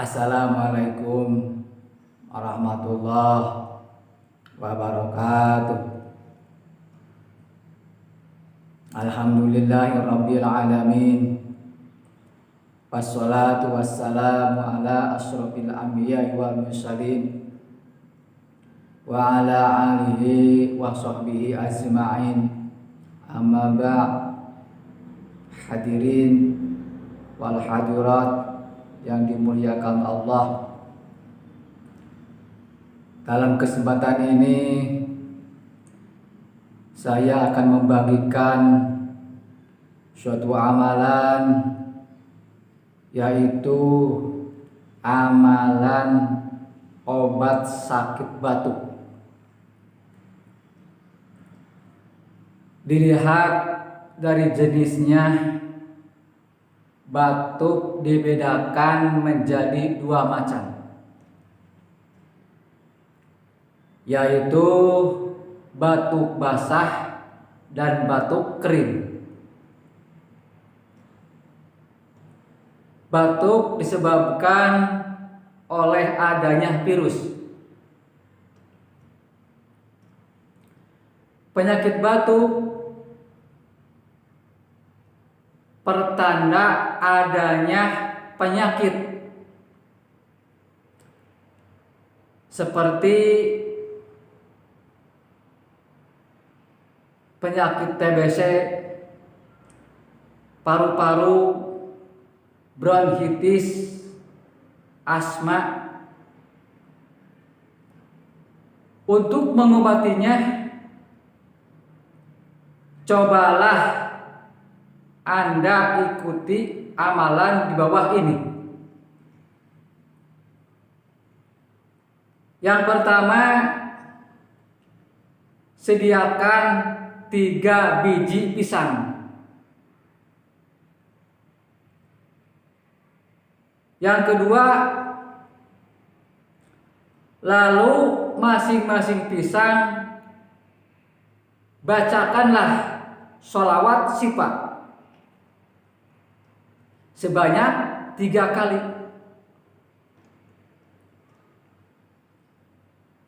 Assalamualaikum warahmatullahi wabarakatuh. Alhamdulillahirabbil alamin. Wassalatu wassalamu ala asyrofil anbiya'i wal mursalin wa ala alihi wa sahbihi ajma'in. Amma ba'd. Hadirin wal hadirat yang dimuliakan Allah, dalam kesempatan ini saya akan membagikan suatu amalan, yaitu amalan obat sakit batuk. Dilihat dari jenisnya, batuk dibedakan menjadi dua macam, yaitu batuk basah dan batuk kering. Batuk disebabkan oleh adanya virus. Penyakit batuk pertanda adanya penyakit seperti penyakit TBC, paru-paru, bronkitis, asma. Untuk mengobatinya, cobalah Anda ikuti amalan di bawah ini. Yang pertama, sediakan 3 biji pisang. Yang kedua, lalu masing-masing pisang bacakanlah sholawat syifa sebanyak 3 kali.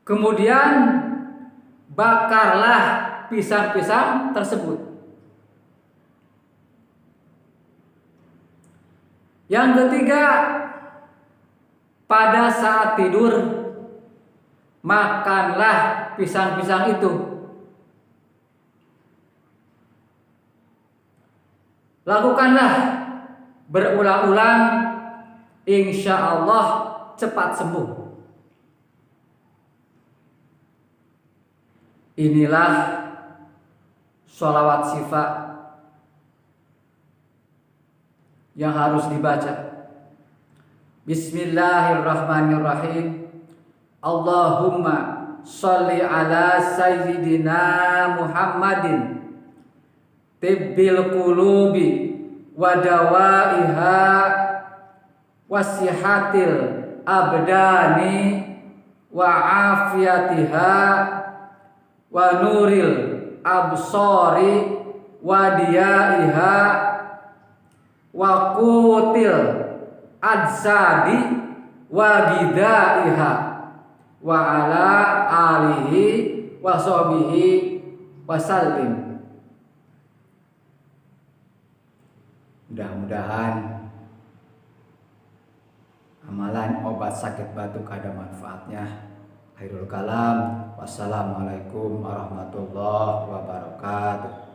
Kemudian bakarlah pisang-pisang tersebut. Yang ketiga, pada saat tidur makanlah pisang-pisang itu. Lakukanlah berulang-ulang, insya Allah cepat sembuh. Inilah sholawat syifa yang harus dibaca. Bismillahirrahmanirrahim. Allahumma sholli ala sayyidina Muhammadin tibbil qulubi wa dawaiha wasihatil abdani wa afiyatiha wa nuril absori wa diyaiha wa qutil adzadi wa gidaiha wa ala alihi wa sahbihi wa sallim. Mudah-mudahan amalan obat sakit batuk ada manfaatnya. Khairul kalam. Wassalamualaikum warahmatullahi wabarakatuh.